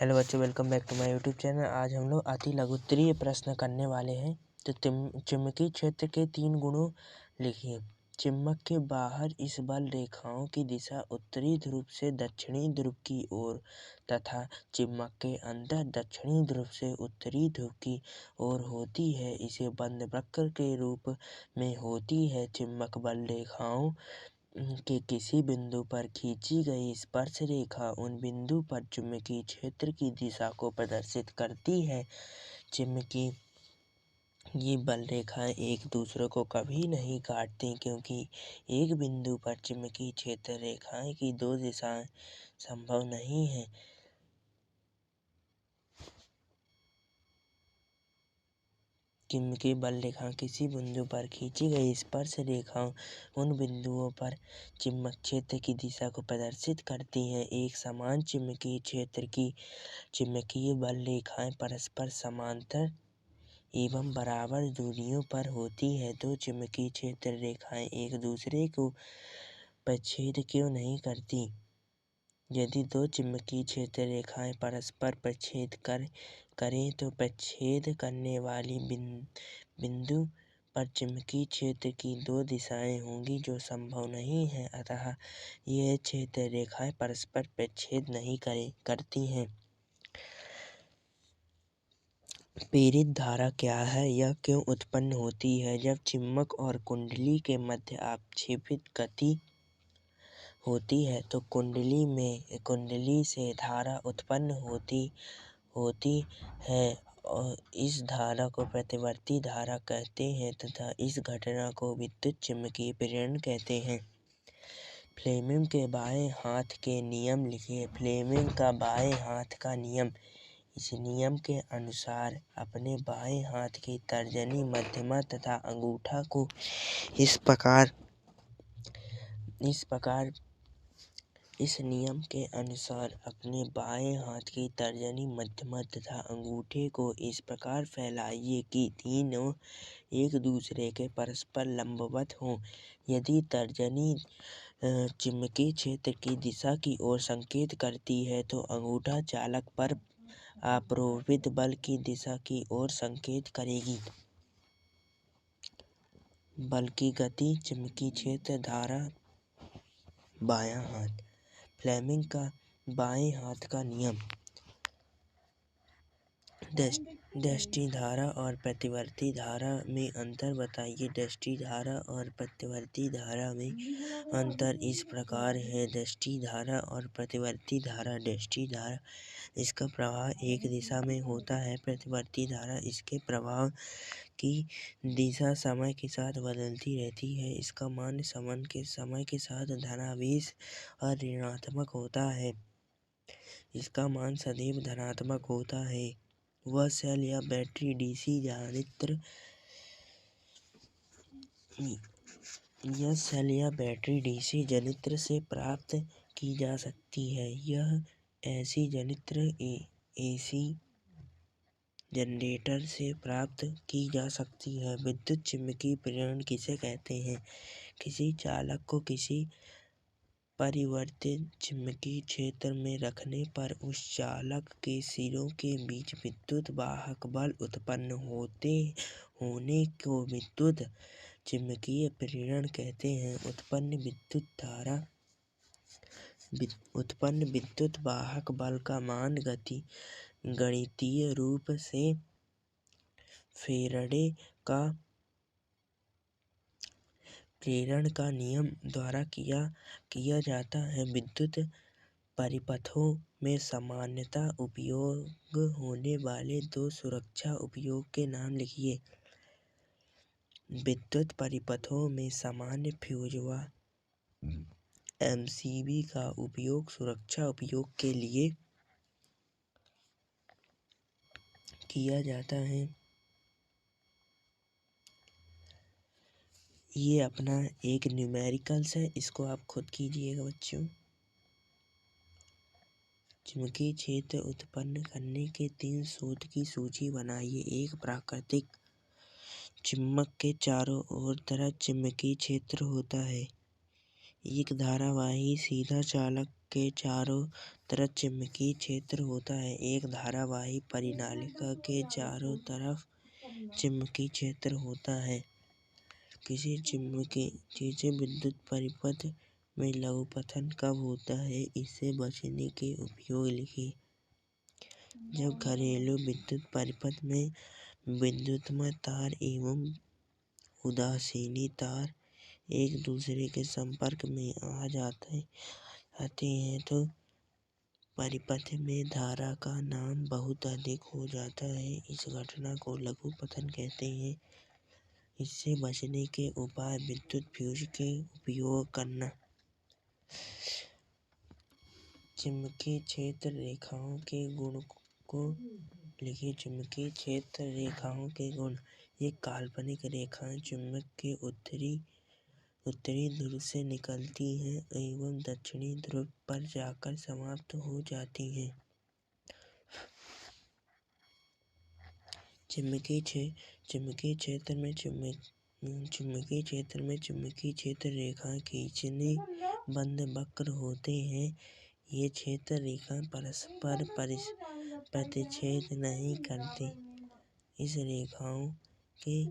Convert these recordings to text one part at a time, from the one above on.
Hello बच्चों, welcome back to my YouTube channel. आज हम लोग अति लघुत्तरीय प्रश्न करने वाले हैं। तो चुंबकीय क्षेत्र के 3 गुणों लिखिए। चुंबक के बाहर इस बल रेखाओं की दिशा उत्तरी ध्रुव से दक्षिणी ध्रुव की ओर तथा चुंबक के अंदर दक्षिणी ध्रुव से उत्तरी ध्रुव की ओर होती है। इसे बंद वक्र के रूप में होती है। चुंबक बल रेखाओं के किसी बिंदु पर खींची गई स्पर्श रेखा उन बिंदु पर चुंबकीय क्षेत्र की दिशा को प्रदर्शित करती है। चुंबकीय ये बल रेखाएं एक दूसरे को कभी नहीं काटती, क्योंकि एक बिंदु पर चुंबकीय क्षेत्र रेखाएं की 2 दिशाएं संभव नहीं है। चुंबकीय बल रेखा किसी बिंदु पर खींची गई स्पर्श रेखाओं उन बिंदुओं पर चुंबक क्षेत्र की दिशा को प्रदर्शित करती हैं। एक समान चुंबकीय क्षेत्र की चुंबकीय बल रेखाएं परस्पर समांतर एवं बराबर दूरियों पर होती है। दो चुंबकीय क्षेत्र रेखाएं एक दूसरे को प्रच्छेद क्यों नहीं करती? यदि दो चुंबकीय क्षेत्र रेखाएं परस्पर प्रच्छेद करें तो प्रच्छेद करने वाली बिंदु पर चुंबकीय क्षेत्र की 2 दिशाएं होंगी, जो संभव नहीं है। अतः यह क्षेत्र रेखाएं परस्पर प्रच्छेद नहीं करती हैं। प्रेरित धारा क्या है? यह क्यों उत्पन्न होती है? जब चुंबक और कुंडली के मध्य आक्षेपित गति होती है तो कुंडली से धारा उत्पन्न होती है और इस धारा को प्रतिवर्ती धारा कहते हैं तथा इस घटना को विद्युत चुम्बकीय प्रेरण कहते हैं। फ्लेमिंग के बाएं हाथ के नियम लिखिए। फ्लेमिंग का बाएं हाथ का नियम। इस नियम के अनुसार अपने बाएं हाथ की तर्जनी, मध्यमा तथा अंगूठा को इस नियम के अनुसार अपने बाएं हाथ की तर्जनी, मध्यमा तथा अंगूठे को इस प्रकार फैलाइए कि तीनों एक दूसरे के परस्पर लंबवत हों। यदि तर्जनी चुंबकीय क्षेत्र की दिशा की ओर संकेत करती है तो अंगूठा चालक पर आरोपित बल की दिशा की ओर संकेत करेगी। बल की गति, चुंबकीय क्षेत्र, धारा, बायां हाथ। फ्लेमिंग का बाएं हाथ का नियम। दृष्टि धारा और प्रतिवर्ती धारा में अंतर बताइए। दृष्टि धारा और प्रतिवर्ती धारा में अंतर इस प्रकार है। दृष्टि धारा और प्रतिवर्ती धारा। दृष्टि धारा इसका प्रवाह एक दिशा में होता है। प्रतिवर्ती धारा इसके प्रवाह की दिशा समय के साथ बदलती रहती है। इसका मान समय के साथ धनावेश और ऋणात्मक होता है। इसका मान सदैव धनात्मक होता है। वह सेल या बैटरी डीसी जनित्र से प्राप्त की जा सकती है। यह ऐसी जनित्र एसी जनरेटर से प्राप्त की जा सकती है। विद्युत चुम्बकीय प्रेरण किसे कहते हैं? किसी चालक को किसी परिवर्तित चुंबकीय क्षेत्र में रखने पर उस चालक के सिरों के बीच विद्युत वाहक बल उत्पन्न होने को विद्युत चुंबकीय प्रेरण कहते हैं। उत्पन्न विद्युत वाहक बल का मान गणितीय रूप से फैराडे का प्रेरण का नियम द्वारा किया जाता है। विद्युत परिपथों में सामान्यतः उपयोग होने वाले 2 सुरक्षा उपायों के नाम लिखिए। विद्युत परिपथों में सामान्य फ्यूज व एमसीबी का उपयोग सुरक्षा उपयोग के लिए किया जाता है। ये अपना एक न्यूमेरिकल्स है, इसको आप खुद कीजिएगा बच्चों। चुंबकीय क्षेत्र उत्पन्न करने के 3 स्रोत की सूची बनाइए। एक प्राकृतिक चुंबक के चारों ओर तरफ चुंबकीय क्षेत्र होता है। एक धारावाही सीधा चालक के चारों तरफ चुंबकीय क्षेत्र होता है। एक धारावाही परिनालिका के चारों तरफ चुंबकीय क्षेत्र होता है। किसी विद्युत परिपथ में लघुपथन कब होता है, इससे बचने के उपयोग लिखिए। जब घरेलू विद्युत परिपथ में विद्युतमय तार एवं उदासीनी तार एक दूसरे के संपर्क में आ जाते हैं तो परिपथ में धारा का मान बहुत अधिक हो जाता है। इस घटना को लघुपथन कहते हैं। इससे बचने के उपाय: विद्युत फ्यूज के उपयोग करना। चुंबकीय क्षेत्र रेखाओं के गुण को लिखिए। चुंबकीय क्षेत्र रेखाओं के गुण: ये काल्पनिक रेखाएं चुंबक के उत्तरी ध्रुव से निकलती हैं एवं दक्षिणी ध्रुव पर जाकर समाप्त हो जाती हैं। चुंबकीय क्षेत्र में चुंबकीय क्षेत्र रेखाएं खींचने बंद वक्र होते हैं। ये क्षेत्र रेखाएं परस्पर प्रतिच्छेद नहीं करती। इस रेखाओं के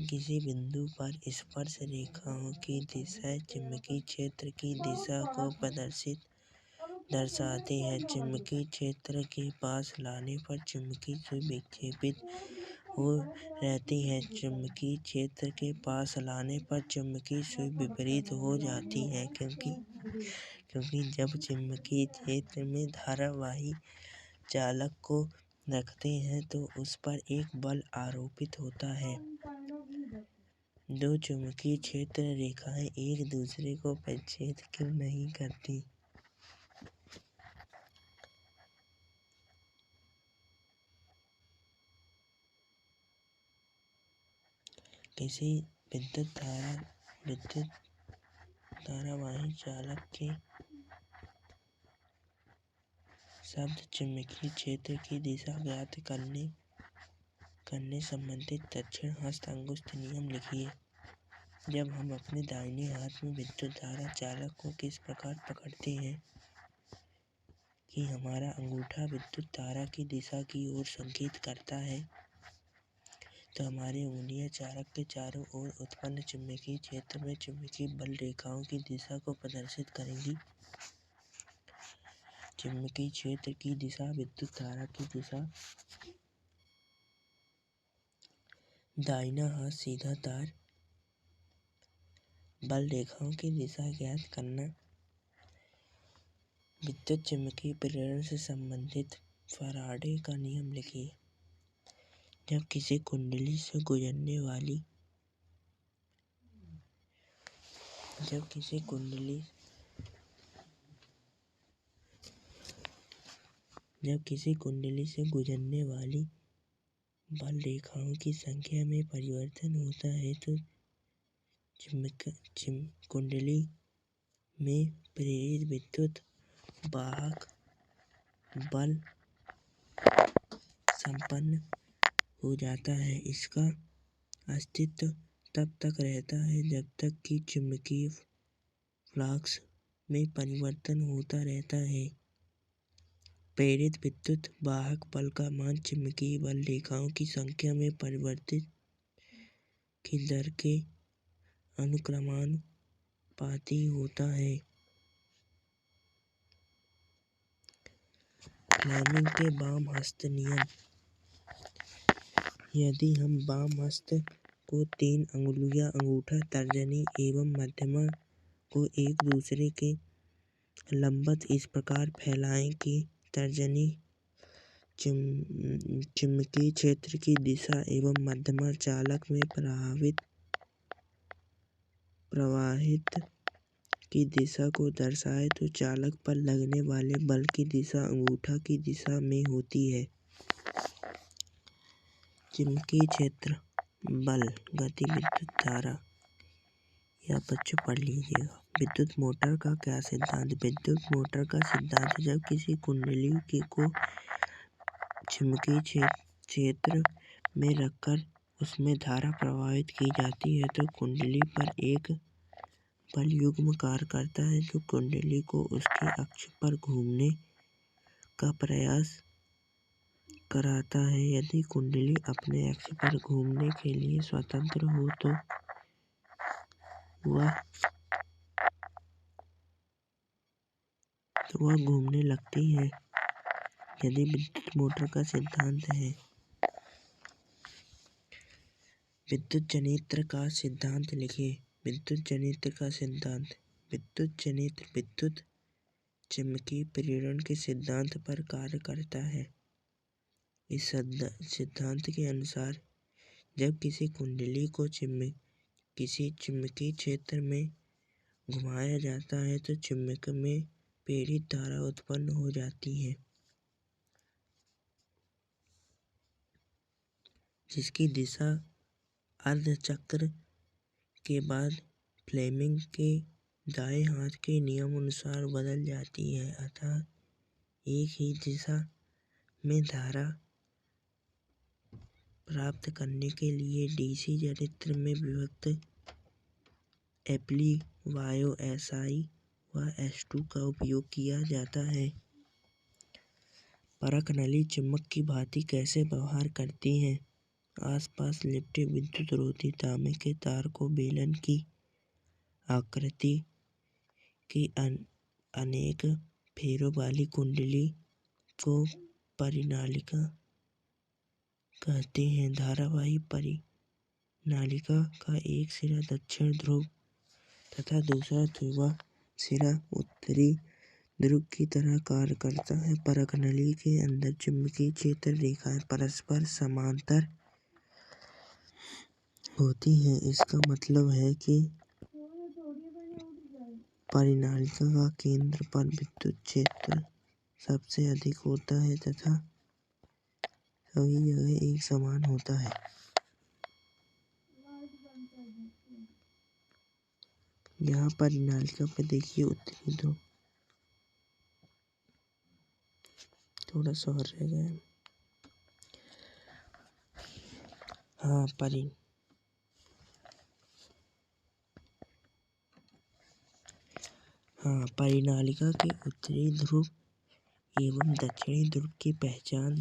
किसी बिंदु पर स्पर्श रेखाओं की दिशा चुंबकीय क्षेत्र की दिशा को दर्शाती है। चुंबकीय क्षेत्र के पास लाने पर चुंबकीय सुई विक्षेपित हो रहती है। चुंबकीय क्षेत्र के पास लाने पर चुंबकीय सुई विपरीत हो जाती है, क्योंकि जब चुंबकीय क्षेत्र में धारावाही चालक को रखते हैं तो उस पर एक बल आरोपित होता है। दो चुंबकीय क्षेत्र रेखाएं एक दूसरे को प्रतिच्छेद क्यों नहीं करती? किसी विद्युत धारावाही चालक के शब्द चुंबकीय क्षेत्र की दिशा ज्ञात करने संबंधित दक्षिण हस्त अंगुष्ठ नियम लिखिए। जब हम अपने दाहिने हाथ में विद्युत धारा चालक को किस प्रकार पकड़ते हैं कि हमारा अंगूठा विद्युत धारा की दिशा की ओर संकेत करता है, तो हमारी उंगलियां चालक के चारों ओर उत्पन्न चुंबकीय क्षेत्र में चुंबकीय बल रेखाओं की दिशा को प्रदर्शित करेंगी। चुंबकीय क्षेत्र की दिशा, विद्युत धारा की दिशा, दाहिना हाथ सीधा तार, बल रेखाओं की दिशा ज्ञात करना, विद्युत चुम्बकीय प्रेरण से संबंधित फैराडे का नियम लिखिए। जब किसी कुंडली से गुजरने वाली बल रेखाओं की संख्या में परिवर्तन होता है तो कुंडली में प्रेरित विद्युत वाहक बल संपन्न हो जाता है। इसका अस्तित्व तब तक रहता है जब तक कि चुंबकीय फ्लक्स में परिवर्तन होता रहता है। प्रेरित विद्युत वाहक बल का मान चुंबकीय बल रेखाओं की संख्या में परिवर्तन की दर के अनुक्रमानुपाती होता है। फ्लेमिंग के वाम हस्त नियम: यदि हम वाम हस्त को 3 अंगुलियां अंगूठा, तर्जनी एवं मध्यमा को एक दूसरे के लंबवत इस प्रकार फैलाएं कि तर्जनी चुंबकीय क्षेत्र की दिशा एवं मध्यमा चालक में प्रवाहित की दिशा को दर्शाए तो चालक पर लगने वाले बल की दिशा अंगूठा की दिशा में होती है। चुंबकीय क्षेत्र, बल, गति, विद्युत धारा, या बच्चों पढ़ लीजिएगा। विद्युत मोटर का क्या सिद्धांत? विद्युत मोटर का सिद्धांत: जब किसी कुंडली को चुंबकीय क्षेत्र में रखकर उसमें धारा प्रवाहित की जाती है तो कुंडली पर एक बल युग्म कार्य करता है जो कुंडली को उसके अक्ष पर घूमने का प्रयास कराता है। यदि कुंडली अपने अक्ष पर घूमने के लिए स्वतंत्र हो तो वह घूमने लगती है। यदि विद्युत मोटर का सिद्धांत है। विद्युत जनित्र का सिद्धांत लिखिए। विद्युत जनित्र का सिद्धांत। विद्युत जनित्र विद्युत चुम्बकीय प्रेरण के सिद्धांत पर कार्य करता है। इस सिद्धांत के अनुसार जब किसी कुंडली को किसी चुम्बकीय क्षेत्र में घुमाया जाता है तो चुम्बक में प्रेरित धारा उत्पन्न हो जाती है, जिसकी दिशा अर्धचक्र के बाद फ्लेमिंग के दाएं हाथ के नियम अनुसार बदल जाती है। अतः एक ही दिशा में धारा प्राप्त करने के लिए डीसी जनित्र में विभक्त एप्लीवायो SI व S2 का उपयोग किया जाता है। परख नली चुम्बक की भांति कैसे व्यवहार करती है। आसपास लिपटे विद्युत रोधी तांबे के तार को बेलन की आकृति की अनेक फेरों वाली कुंडली को परिनालिका कहते हैं। धारावाही परिनालिका का एक सिरा दक्षिण ध्रुव तथा दूसरा सिरा उत्तरी ध्रुव की तरह कार्य करता है। परख नली के अंदर चुंबकीय क्षेत्र रेखाएं परस्पर समांतर होती हैं। इसका मतलब है कि परिनालिका का केंद्र पर विद्युत क्षेत्र सबसे अधिक होता है तथा सभी जगह एक समान होता है। यहाँ परिनालिका पे देखिए उत्तरी ध्रुव थोड़ा सा और रह गया। परिनालिका के उत्तरी ध्रुव एवं दक्षिणी ध्रुव की पहचान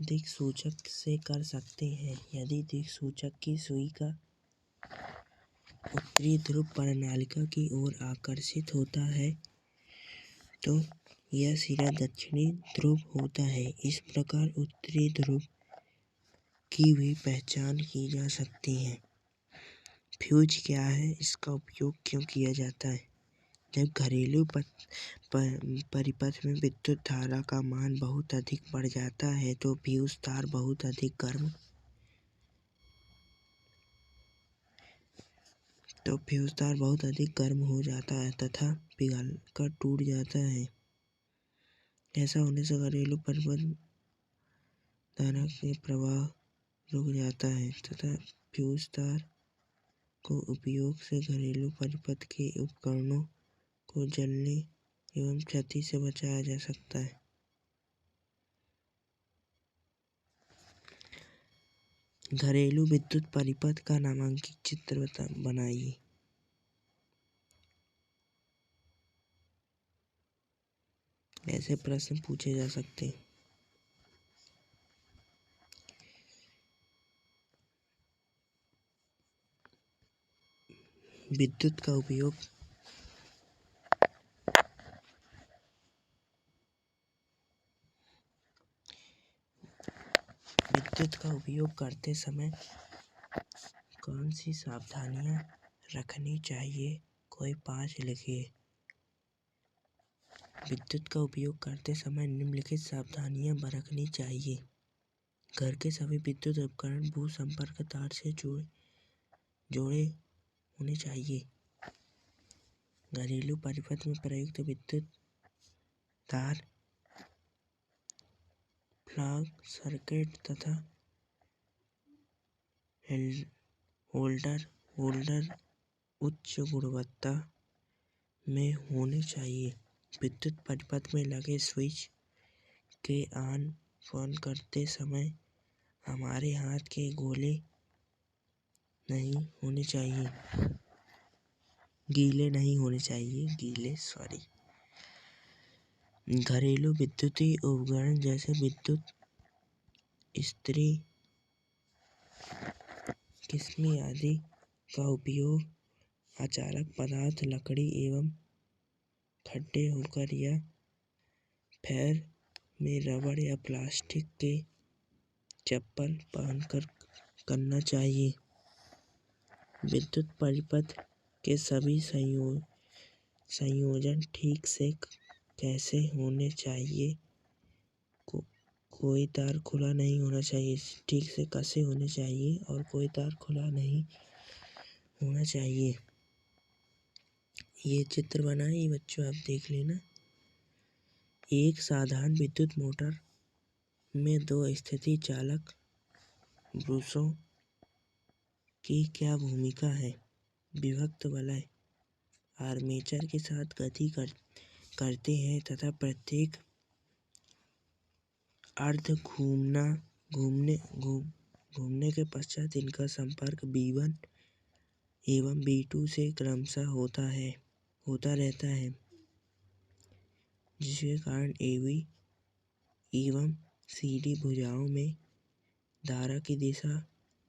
दिक्सूचक से कर सकते हैं। यदि दिक्सूचक की सुई का उत्तरी ध्रुव परिनालिका की ओर आकर्षित होता है तो यह सिरा दक्षिणी ध्रुव होता है। इस प्रकार उत्तरी ध्रुव की भी पहचान की जा सकती है। फ्यूज क्या है, इसका उपयोग क्यों किया जाता है। जब घरेलू परिपथ में विद्युत धारा का मान बहुत अधिक बढ़ जाता है तो फ्यूज तार बहुत अधिक गर्म हो जाता है तथा पिघलकर टूट जाता है। ऐसा होने से घरेलू परिपथ धारा के प्रवाह रुक जाता है तथा फ्यूज तार को उपयोग से घरेलू परिपथ के उपकरणों को जलने एवं क्षति से बचाया जा सकता है। घरेलू विद्युत परिपथ का नामांकित चित्र बनाइए। ऐसे प्रश्न पूछे जा सकते हैं। विद्युत का उपयोग करते समय कौन सी सावधानियां रखनी चाहिए। कोई 5 लिखिए। विद्युत का उपयोग करते समय निम्नलिखित सावधानियां बरतनी चाहिए। घर के सभी विद्युत उपकरण भू संपर्क तार से जोड़े होने चाहिए। घरेलू परिपथ में प्रयुक्त विद्युत तार प्लग, सर्किट तथा होल्डर उच्च गुणवत्ता में होने चाहिए। विद्युत परिपथ में लगे स्विच के ऑन फ़ोन करते समय हमारे हाथ के गोले नहीं होने चाहिए, गीले नहीं होने चाहिए, गीले सॉरी। घरेलू विद्युतीय उपकरण जैसे विद्युत इस्त्री, किस्मी आदि का उपयोग अचालक पदार्थ, लकड़ी एवं खड्डे होकर या पैर में रबड़ या प्लास्टिक के चप्पल पहनकर करना चाहिए। विद्युत परिपथ के सभी संयोजन ठीक से कैसे होने चाहिए, कोई तार खुला नहीं होना चाहिए, ठीक से कसे होने चाहिए और कोई तार खुला नहीं होना चाहिए। ये चित्र बनाए बच्चों, आप देख लेना। एक साधारण विद्युत मोटर में दो स्थिति चालक ब्रशों की क्या भूमिका है? विभक्त वलय आर्मेचर के साथ गति करते हैं तथा प्रत्येक अर्ध घूमने के पश्चात इनका संपर्क B1 एवं B2 से क्रमशः होता रहता है, जिसके कारण AB एवं CD भुजाओं में धारा की दिशा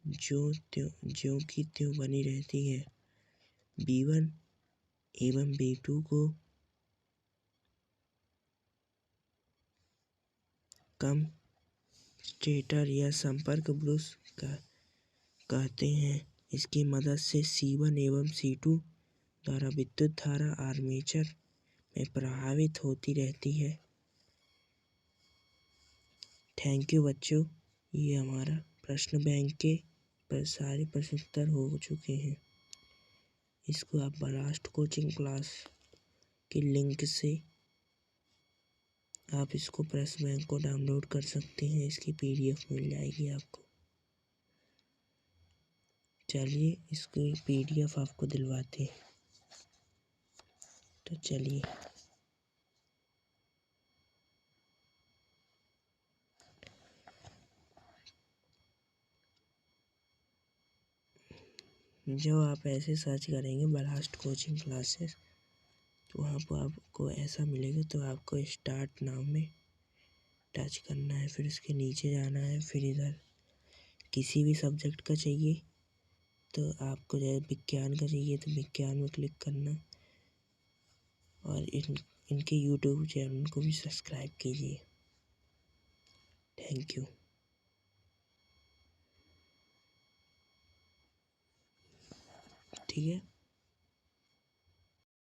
ज्यों की त्यों बनी रहती है। B1 एवं B2 को कम्यूटेटर या संपर्क ब्रश कहते हैं। इसकी मदद से C1 एवं C2 द्वारा विद्युत धारा आर्मेचर में प्रवाहित होती रहती है। थैंक यू बच्चों, ये हमारा प्रश्न बैंक के सारे प्रश्न उत्तर हो चुके हैं। इसको आप बलास्ट कोचिंग क्लास के लिंक से आप इसको प्रश्न बैंक को डाउनलोड कर सकते हैं, इसकी PDF मिल जाएगी आपको। चलिए इसकी PDF आपको दिलवाते हैं, तो चलिए। जब आप ऐसे सर्च करेंगे बलास्ट कोचिंग क्लासेस, तो वहाँ पर आपको ऐसा मिलेगा। तो आपको स्टार्ट नाउ में टच करना है, फिर उसके नीचे जाना है, फिर इधर किसी भी सब्जेक्ट का चाहिए तो आपको, जैसे विज्ञान का चाहिए तो विज्ञान में क्लिक करना, और इनके YouTube चैनल को भी सब्सक्राइब कीजिए। Thank you. ठीक है।